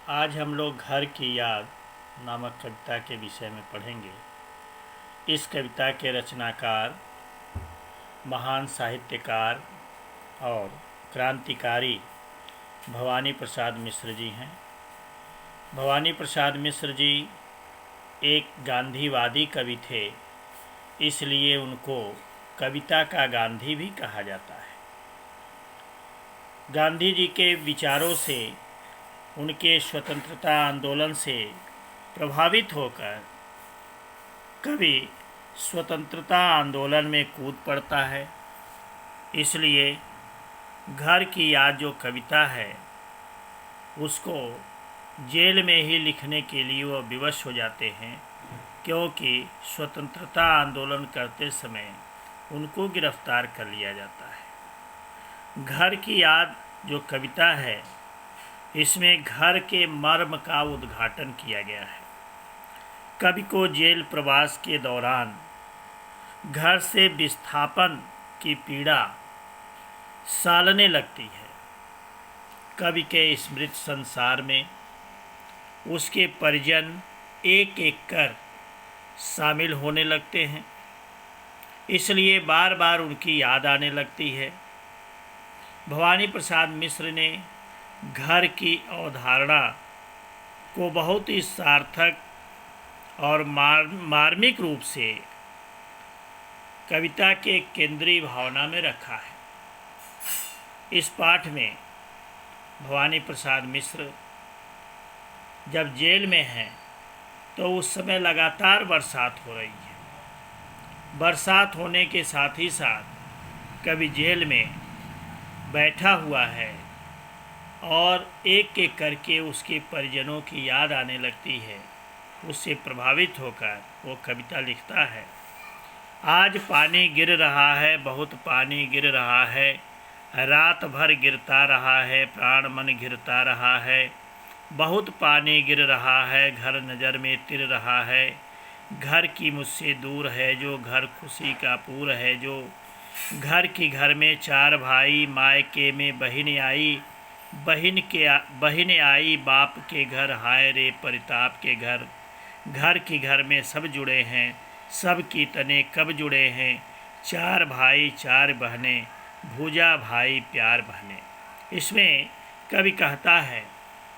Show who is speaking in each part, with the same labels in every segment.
Speaker 1: आज हम लोग घर की याद नामक कविता के विषय में पढ़ेंगे। इस कविता के रचनाकार महान साहित्यकार और क्रांतिकारी भवानी प्रसाद मिश्र जी हैं। भवानी प्रसाद मिश्र जी एक गांधीवादी कवि थे, इसलिए उनको कविता का गांधी भी कहा जाता है। गांधी जी के विचारों से, उनके स्वतंत्रता आंदोलन से प्रभावित होकर कवि स्वतंत्रता आंदोलन में कूद पड़ता है। इसलिए घर की याद जो कविता है उसको जेल में ही लिखने के लिए वो विवश हो जाते हैं, क्योंकि स्वतंत्रता आंदोलन करते समय उनको गिरफ्तार कर लिया जाता है। घर की याद जो कविता है, इसमें घर के मर्म का उद्घाटन किया गया है। कवि को जेल प्रवास के दौरान घर से विस्थापन की पीड़ा सालने लगती है। कवि के स्मृत संसार में उसके परिजन एक एक कर शामिल होने लगते हैं, इसलिए बार बार उनकी याद आने लगती है। भवानी प्रसाद मिश्र ने घर की अवधारणा को बहुत ही सार्थक और मार्मिक रूप से कविता के केंद्रीय भावना में रखा है। इस पाठ में भवानी प्रसाद मिश्र जब जेल में हैं तो उस समय लगातार बरसात हो रही है। बरसात होने के साथ ही साथ कवि जेल में बैठा हुआ है और एक एक करके उसके परिजनों की याद आने लगती है। उससे प्रभावित होकर वो कविता लिखता है। आज पानी गिर रहा है, बहुत पानी गिर रहा है, रात भर गिरता रहा है, प्राण मन घिरता रहा है। बहुत पानी गिर रहा है, घर नज़र में तिर रहा है। घर की मुझसे दूर है जो, घर खुशी का पूर है जो। घर की घर में चार भाई, मायके में बहिन आई, बहिन आई बाप के घर, हाय रे परिताप के घर। घर की घर में सब जुड़े हैं, सब की तने कब जुड़े हैं। चार भाई चार बहनें, भूजा भाई प्यार बहनें। इसमें कवि कहता है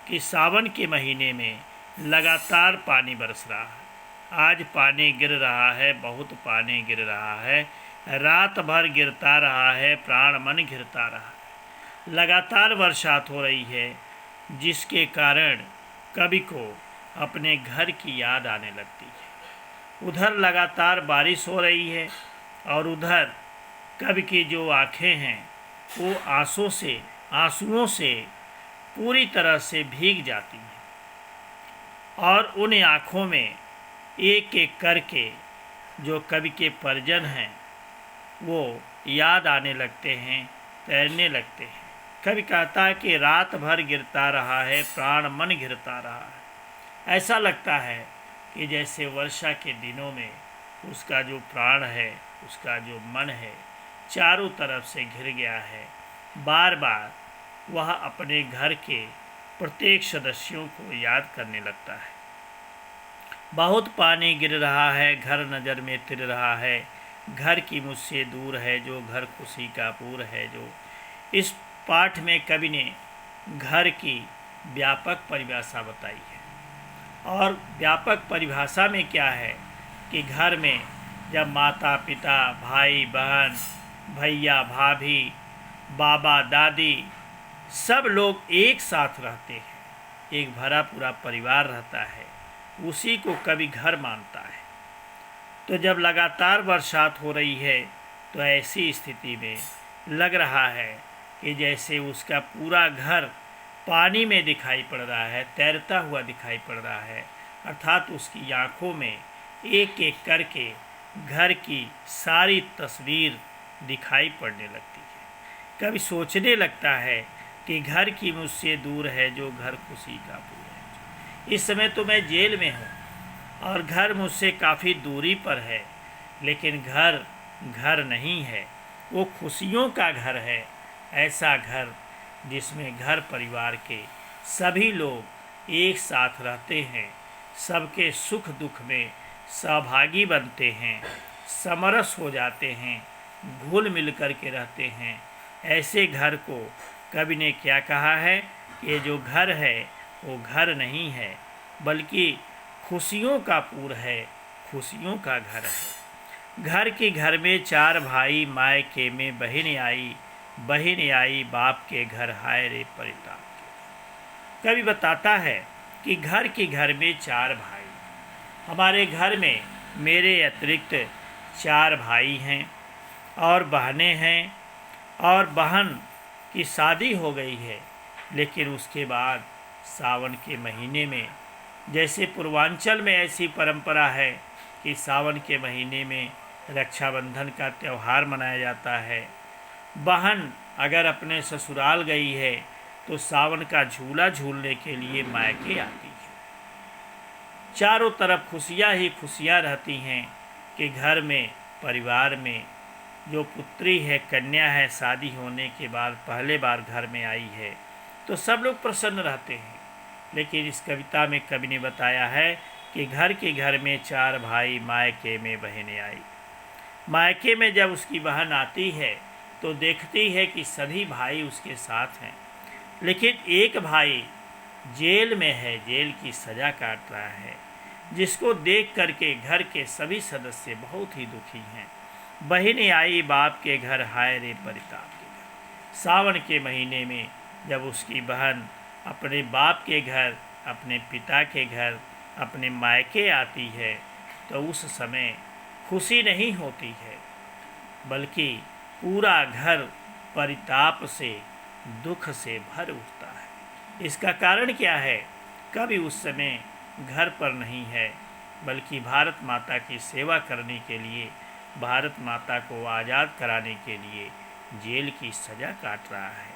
Speaker 1: कि सावन के महीने में लगातार पानी बरस रहा है। आज पानी गिर रहा है, बहुत पानी गिर रहा है, रात भर गिरता रहा है, प्राण मन घिरता रहा है। लगातार बरसात हो रही है, जिसके कारण कवि को अपने घर की याद आने लगती है। उधर लगातार बारिश हो रही है और उधर कवि की जो आँखें हैं वो आंसुओं से पूरी तरह से भीग जाती हैं और उन आँखों में एक एक करके जो कवि के परिजन हैं वो याद आने लगते हैं, तैरने लगते हैं। कवि कहता है कि रात भर गिरता रहा है, प्राण मन घिरता रहा है। ऐसा लगता है कि जैसे वर्षा के दिनों में उसका जो प्राण है, उसका जो मन है, चारों तरफ से घिर गया है। बार बार वह अपने घर के प्रत्येक सदस्यों को याद करने लगता है। बहुत पानी गिर रहा है, घर नज़र में तिर रहा है, घर की मुझसे दूर है जो, घर खुशी का पूर है जो। इस पाठ में कवि ने घर की व्यापक परिभाषा बताई है। और व्यापक परिभाषा में क्या है कि घर में जब माता पिता, भाई बहन, भैया भाभी, बाबा दादी सब लोग एक साथ रहते हैं, एक भरा पूरा परिवार रहता है, उसी को कवि घर मानता है। तो जब लगातार बरसात हो रही है तो ऐसी स्थिति में लग रहा है कि जैसे उसका पूरा घर पानी में दिखाई पड़ रहा है, तैरता हुआ दिखाई पड़ रहा है। अर्थात उसकी आँखों में एक एक करके घर की सारी तस्वीर दिखाई पड़ने लगती है। कभी सोचने लगता है कि घर की मुझसे दूर है जो, घर खुशी का पूर है। इस समय तो मैं जेल में हूँ और घर मुझसे काफ़ी दूरी पर है, लेकिन घर घर नहीं है, वो खुशियों का घर है। ऐसा घर जिसमें घर परिवार के सभी लोग एक साथ रहते हैं, सबके सुख दुख में सहभागी बनते हैं, समरस हो जाते हैं, घुल मिल कर के रहते हैं, ऐसे घर को कवि ने क्या कहा है कि जो घर है वो घर नहीं है बल्कि खुशियों का पूर है, खुशियों का घर है। घर के घर में चार भाई, मायके में बहन आई, बहन आई बाप के घर, हाय रे परिताप। कवि बताता है कि घर के घर में चार भाई, हमारे घर में मेरे अतिरिक्त चार भाई हैं और बहनें हैं, और बहन की शादी हो गई है, लेकिन उसके बाद सावन के महीने में, जैसे पूर्वांचल में ऐसी परंपरा है कि सावन के महीने में रक्षाबंधन का त्यौहार मनाया जाता है। बहन अगर अपने ससुराल गई है तो सावन का झूला झूलने के लिए मायके आती है। चारों तरफ खुशियाँ ही खुशियाँ रहती हैं कि घर में, परिवार में जो पुत्री है, कन्या है, शादी होने के बाद पहले बार घर में आई है तो सब लोग प्रसन्न रहते हैं। लेकिन इस कविता में कवि ने बताया है कि घर के घर में चार भाई, मायके में बहनें आई। मायके में जब उसकी बहन आती है तो देखती है कि सभी भाई उसके साथ हैं, लेकिन एक भाई जेल में है, जेल की सज़ा काट रहा है, जिसको देख करके घर के सभी सदस्य बहुत ही दुखी हैं। बहन आई बाप के घर, हाय रे परिताप के घर। सावन के महीने में जब उसकी बहन अपने बाप के घर, अपने पिता के घर, अपने मायके आती है तो उस समय खुशी नहीं होती है, बल्कि पूरा घर परिताप से, दुख से भर उठता है। इसका कारण क्या है? कभी उस समय घर पर नहीं है, बल्कि भारत माता की सेवा करने के लिए, भारत माता को आज़ाद कराने के लिए जेल की सज़ा काट रहा है।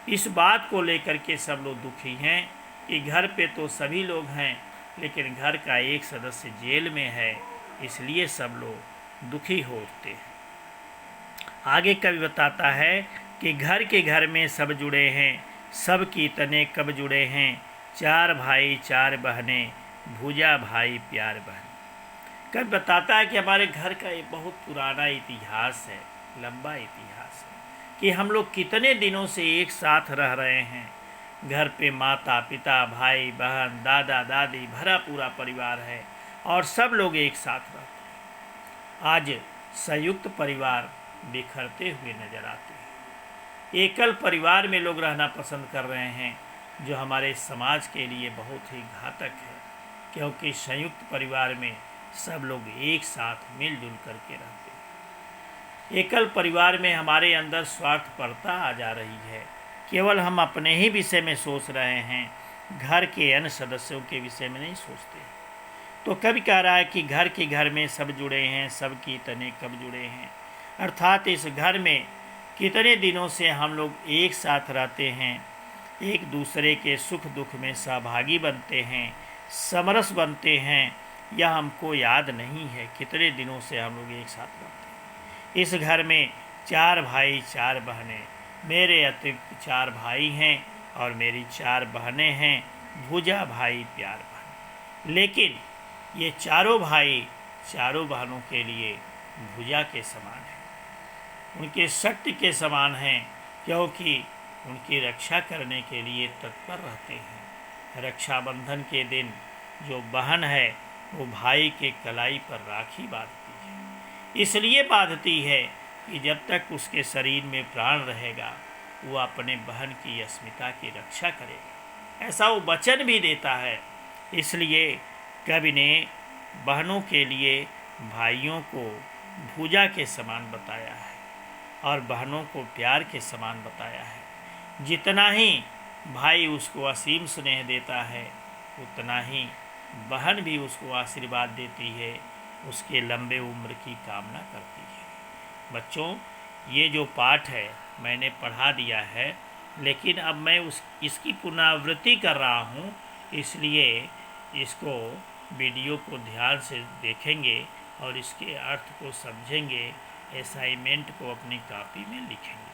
Speaker 1: इस बात को लेकर के सब लोग दुखी हैं कि घर पे तो सभी लोग हैं, लेकिन घर का एक सदस्य जेल में है, इसलिए सब लोग दुखी हो उठते हैं। आगे कवि बताता है कि घर के घर में सब जुड़े हैं, सब की तने कब जुड़े हैं, चार भाई चार बहनें, भूजा भाई प्यार बहन। कवि बताता है कि हमारे घर का एक बहुत पुराना इतिहास है, लंबा इतिहास है कि हम लोग कितने दिनों से एक साथ रह रहे हैं। घर पे माता पिता, भाई बहन, दादा दादी, भरा पूरा परिवार है और सब लोग एक साथ रहते हैं। आज संयुक्त परिवार बिखरते हुए नजर आते हैं। एकल परिवार में लोग रहना पसंद कर रहे हैं, जो हमारे समाज के लिए बहुत ही घातक है, क्योंकि संयुक्त परिवार में सब लोग एक साथ मिलजुल करके रहते हैं। एकल परिवार में हमारे अंदर स्वार्थपरता आ जा रही है, केवल हम अपने ही विषय में सोच रहे हैं, घर के अन्य सदस्यों के विषय में नहीं सोचते। तो कवि कह रहा है कि घर के घर में सब जुड़े हैं, सब की तने कब जुड़े हैं, अर्थात इस घर में कितने दिनों से हम लोग एक साथ रहते हैं, एक दूसरे के सुख दुख में सहभागी बनते हैं, समरस बनते हैं, यह हमको याद नहीं है कितने दिनों से हम लोग एक साथ रहते हैं। इस घर में चार भाई चार बहनें, मेरे अतिरिक्त चार भाई हैं और मेरी चार बहनें हैं, भूजा भाई प्यार बहन। लेकिन ये चारों भाई चारों बहनों के लिए भुजा के समान हैं, उनके शक्ति के समान हैं, क्योंकि उनकी रक्षा करने के लिए तत्पर रहते हैं। रक्षाबंधन के दिन जो बहन है वो भाई के कलाई पर राखी बांधती है, इसलिए बांधती है कि जब तक उसके शरीर में प्राण रहेगा वो अपने बहन की अस्मिता की रक्षा करेगा, ऐसा वो वचन भी देता है। इसलिए कवि ने बहनों के लिए भाइयों को भुजा के समान बताया है और बहनों को प्यार के समान बताया है। जितना ही भाई उसको असीम स्नेह देता है, उतना ही बहन भी उसको आशीर्वाद देती है, उसके लंबे उम्र की कामना करती है। बच्चों, ये जो पाठ है मैंने पढ़ा दिया है, लेकिन अब मैं इसकी पुनरावृत्ति कर रहा हूँ, इसलिए इसको वीडियो को ध्यान से देखेंगे और इसके अर्थ को समझेंगे, असाइनमेंट को अपनी कॉपी में लिखेंगे।